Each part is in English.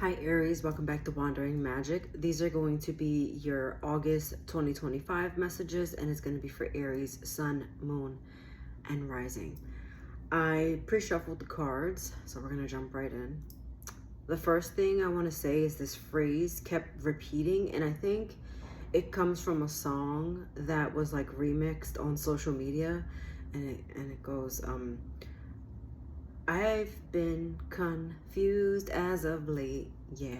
Hi Aries, welcome back to Wandering Magic. These are going to be your August 2025 messages, and it's going to be for Aries, Sun, Moon, and Rising. I pre-shuffled the cards, so we're going to jump right in. The first thing I want to say is this phrase kept repeating, and I think it comes from a song that was like remixed on social media, and it goes, I've been confused as of late. Yeah.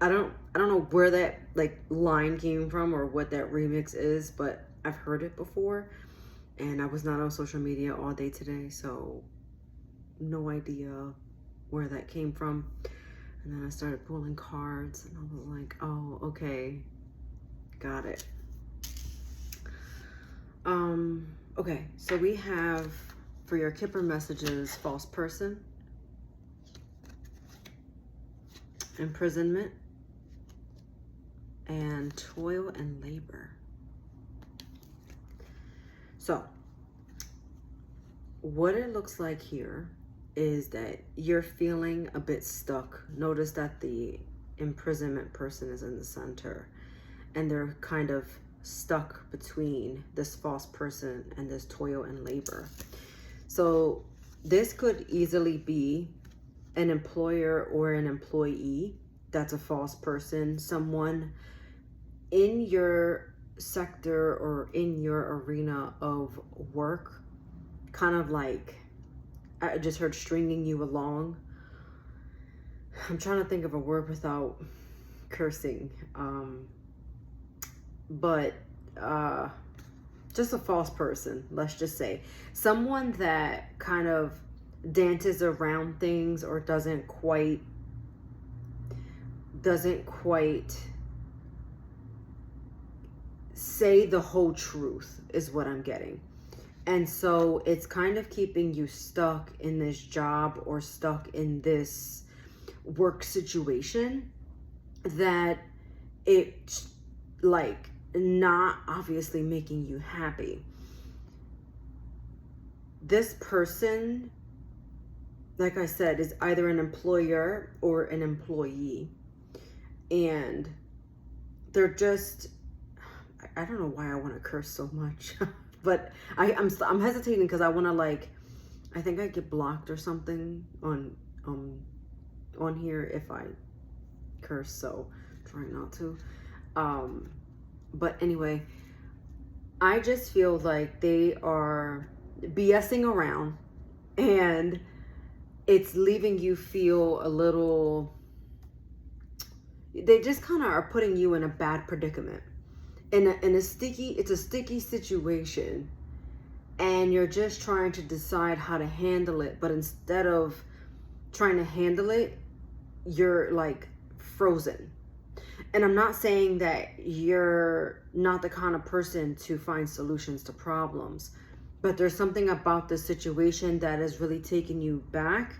I don't know where that like line came from or what that remix is, but I've heard it before, and I was not on social media all day today, so no idea where that came from. And then I started pulling cards and I was like, oh, okay. Got it. Okay, so we have for your Kipper messages, false person, imprisonment, and toil and labor. So what it looks like here is that you're feeling a bit stuck. Notice that the imprisonment person is in the center, and they're kind of stuck between this false person and this toil and labor. So this could easily be an employer or an employee that's a false person, someone in your sector or in your arena of work, kind of like, I just heard stringing you along. I'm trying to think of a word without cursing, but just a false person, let's just say. Someone that kind of dances around things or doesn't quite say the whole truth is what I'm getting. And so it's kind of keeping you stuck in this job or stuck in this work situation that it's like not obviously making you happy. This person, like I said, is either an employer or an employee, and they're just, I don't know why I want to curse so much, but I'm hesitating because I want to, like, I think I get blocked or something on here if I curse, so I'm trying not to. But anyway, I just feel like they are BSing around, and it's leaving you feel a little, they just kind of are putting you in a bad predicament, it's a sticky situation, and you're just trying to decide how to handle it, but instead of trying to handle it, you're like frozen. And I'm not saying that you're not the kind of person to find solutions to problems, but there's something about the situation that has really taken you back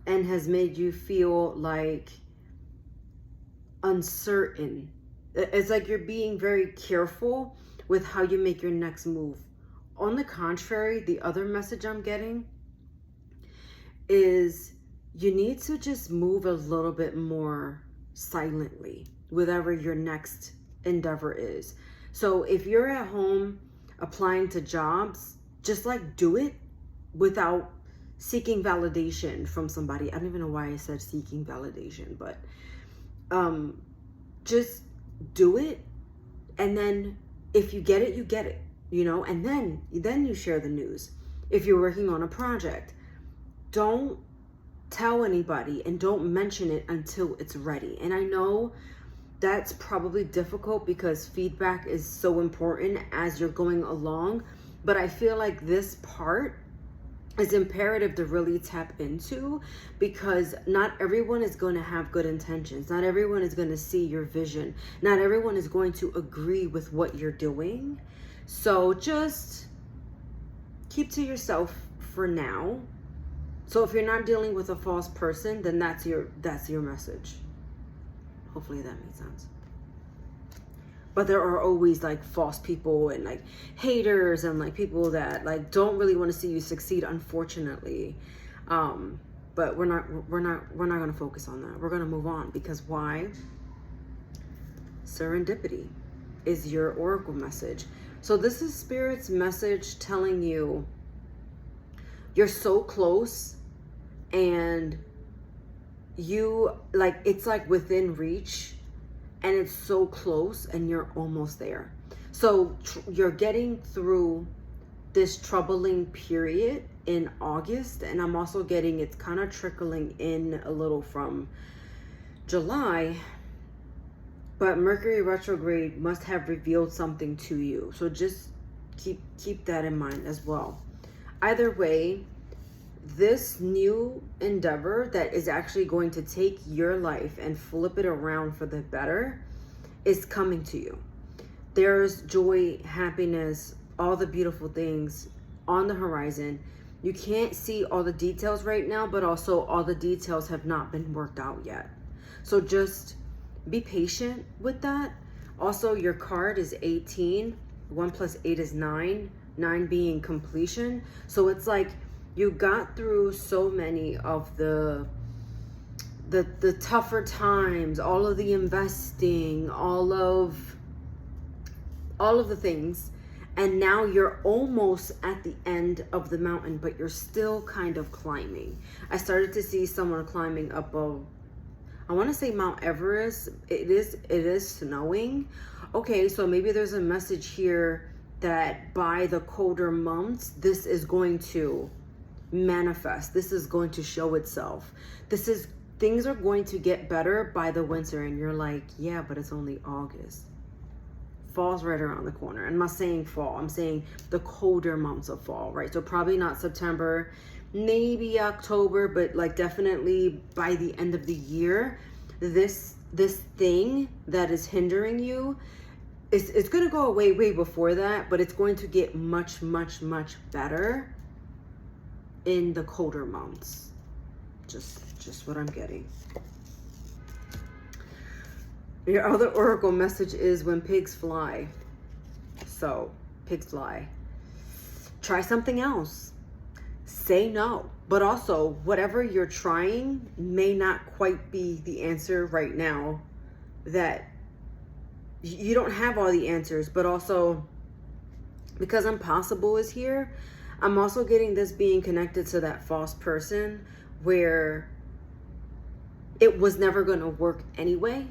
and has made you feel like uncertain. It's like you're being very careful with how you make your next move. On the contrary, the other message I'm getting is you need to just move a little bit more silently, whatever your next endeavor is. So if you're at home applying to jobs, just like do it without seeking validation from somebody. I don't even know why I said seeking validation, but just do it. And then if you get it, you get it, you know, and then you share the news. If you're working on a project, don't tell anybody and don't mention it until it's ready. And I know that's probably difficult because feedback is so important as you're going along, but I feel like this part is imperative to really tap into, because not everyone is going to have good intentions. Not everyone is going to see your vision. Not everyone is going to agree with what you're doing. So just keep to yourself for now. So if you're not dealing with a false person, then that's your message. Hopefully that makes sense. But there are always like false people and like haters and like people that like don't really want to see you succeed, unfortunately. But but we're not going to focus on that. We're going to move on, because why? Serendipity is your oracle message. So this is Spirit's message telling you you're so close, and you, like, it's like within reach, and it's so close, and you're almost there. So you're getting through this troubling period in August, and I'm also getting it's kind of trickling in a little from July, but Mercury retrograde must have revealed something to you. So just keep that in mind as well. Either way, this new endeavor that is actually going to take your life and flip it around for the better is coming to you. There's joy, happiness, all the beautiful things on the horizon. You can't see all the details right now, but also all the details have not been worked out yet. So just be patient with that. Also, your card is 18. 1 plus 8 is 9. 9 being completion. So it's like you got through so many of the tougher times, all of the investing, all of the things, and now you're almost at the end of the mountain, but you're still kind of climbing. I started to see someone climbing up I want to say Mount Everest. It is snowing. Okay, so maybe there's a message here that by the colder months, this is going to manifest. This is going to show itself. Things are going to get better by the winter, and you're like, yeah, but it's only August. Fall's right around the corner. I'm not saying fall, I'm saying the colder months of fall, right? So probably not September, maybe October, but like definitely by the end of the year, this thing that is hindering you, it's going to go away way before that, but it's going to get much, much, much better in the colder months. Just what I'm getting. Your other oracle message is when pigs fly. So, pigs fly. Try something else. Say no. But also, whatever you're trying may not quite be the answer right now. That you don't have all the answers, but also because impossible is here, I'm also getting this being connected to that false person where it was never going to work anyway.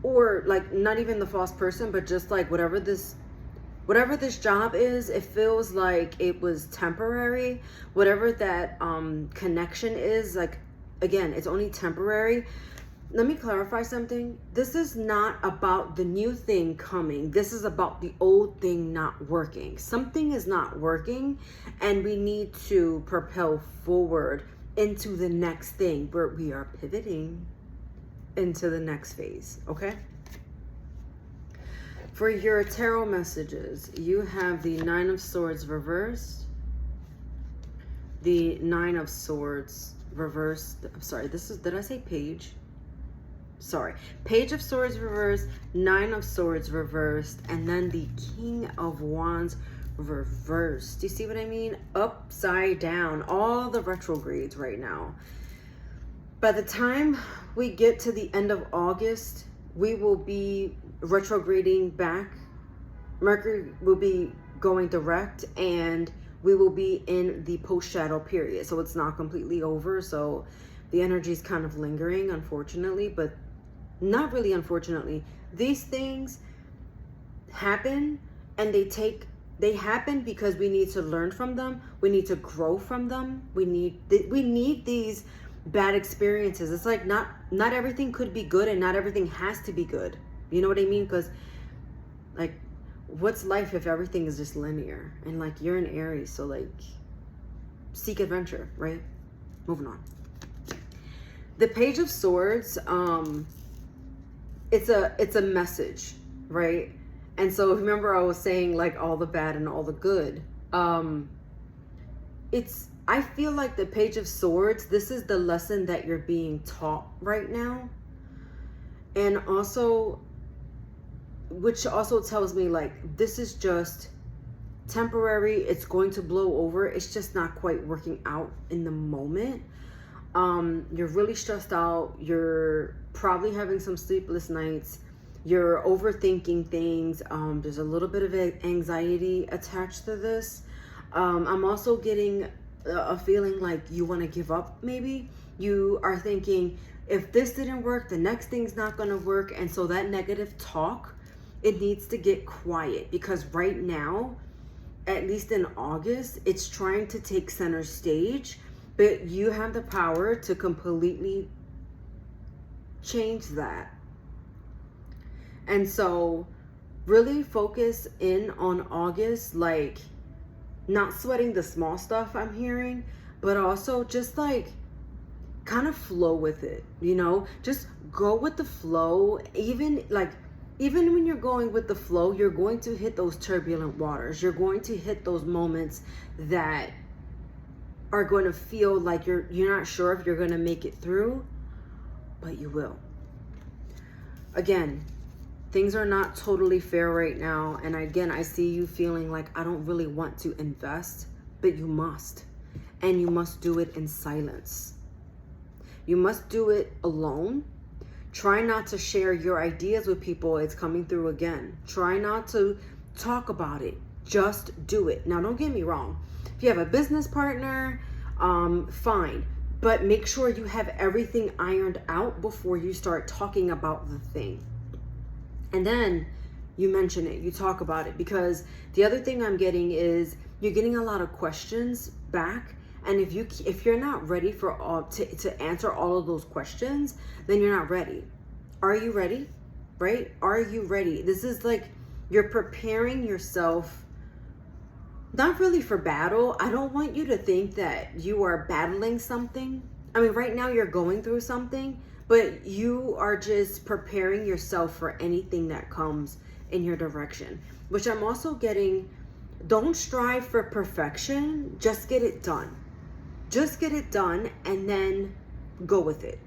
Or like not even the false person, but just like whatever this job is, it feels like it was temporary. Whatever that connection is, like, again, it's only temporary. Let me clarify something. This is not about the new thing coming. This is about the old thing not working. Something is not working, and we need to propel forward into the next thing where we are pivoting into the next phase, okay? For your tarot messages, you have the 9 of Swords reversed, the 9 of Swords reversed. I'm sorry, did I say page? Sorry, Page of Swords reversed, 9 of Swords reversed, and then the King of Wands reversed. Do you see what I mean? Upside down, all the retrogrades right now. By the time we get to the end of August, we will be retrograding back. Mercury will be going direct, and we will be in the post-shadow period. So it's not completely over. So the energy is kind of lingering, unfortunately, but not really unfortunately. These things happen, and they happen because we need to learn from them. We need to grow from them. We need these bad experiences. It's like not everything could be good, and not everything has to be good. You know what I mean? Because like, what's life if everything is just linear? And like, you're an Aries, so like, seek adventure, right? Moving on. The Page of Swords, it's a message, right? And so remember I was saying like all the bad and all the good. I feel like the Page of Swords, this is the lesson that you're being taught right now. And also, which also tells me like, this is just temporary. It's going to blow over. It's just not quite working out in the moment. You're really stressed out. You're probably having some sleepless nights. You're overthinking things. There's a little bit of anxiety attached to this. I'm also getting a feeling like you want to give up, maybe. You are thinking, if this didn't work, the next thing's not going to work. And so that negative talk, it needs to get quiet, because right now, at least in August, it's trying to take center stage, but you have the power to completely change that. And so really focus in on August, like not sweating the small stuff I'm hearing, but also just like kind of flow with it, you know, just go with the flow. Even when you're going with the flow, you're going to hit those turbulent waters. You're going to hit those moments that are going to feel like you're not sure if you're going to make it through, but you will. Again, things are not totally fair right now. And again, I see you feeling like, I don't really want to invest, but you must. And you must do it in silence. You must do it alone. Try not to share your ideas with people. It's coming through again. Try not to talk about it. Just do it. Now, don't get me wrong. If you have a business partner, fine. But make sure you have everything ironed out before you start talking about the thing. And then you mention it. You talk about it. Because the other thing I'm getting is you're getting a lot of questions back. And if you're not ready to answer all of those questions, then you're not ready. Are you ready? Right? Are you ready? This is like you're preparing yourself, not really for battle. I don't want you to think that you are battling something. I mean, right now you're going through something, but you are just preparing yourself for anything that comes in your direction. Which I'm also getting, don't strive for perfection. Just get it done. Just get it done and then go with it.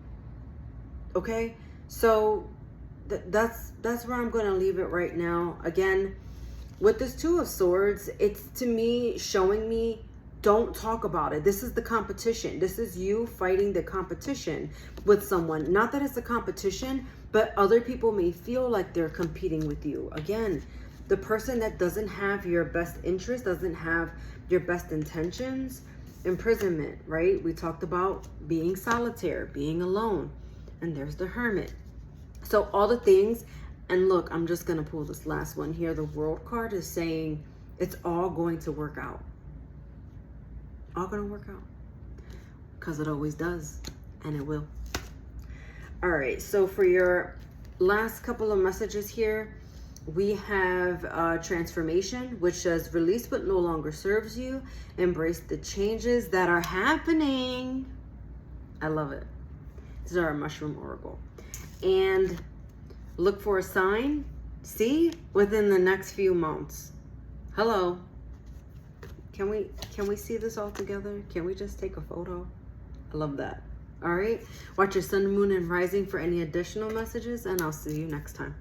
Okay? So that's where I'm going to leave it right now. Again, with this Two of Swords, it's to me showing me, don't talk about it. This is the competition. This is you fighting the competition with someone. Not that it's a competition, but other people may feel like they're competing with you. Again, the person that doesn't have your best interest, doesn't have your best intentions, imprisonment, right? We talked about being solitaire, being alone, and there's the Hermit. So all the things, and look, I'm just going to pull this last one here. The World card is saying it's all going to work out. All going to work out. Because it always does, and it will. All right, so for your last couple of messages here, we have transformation, which says release what no longer serves you, embrace the changes that are happening. I love it. This is our mushroom oracle. And look for a sign, see, within the next few months. Hello. Can we see this all together? Can we just take a photo? I love that. All right. Watch your sun, moon, and rising for any additional messages, and I'll see you next time.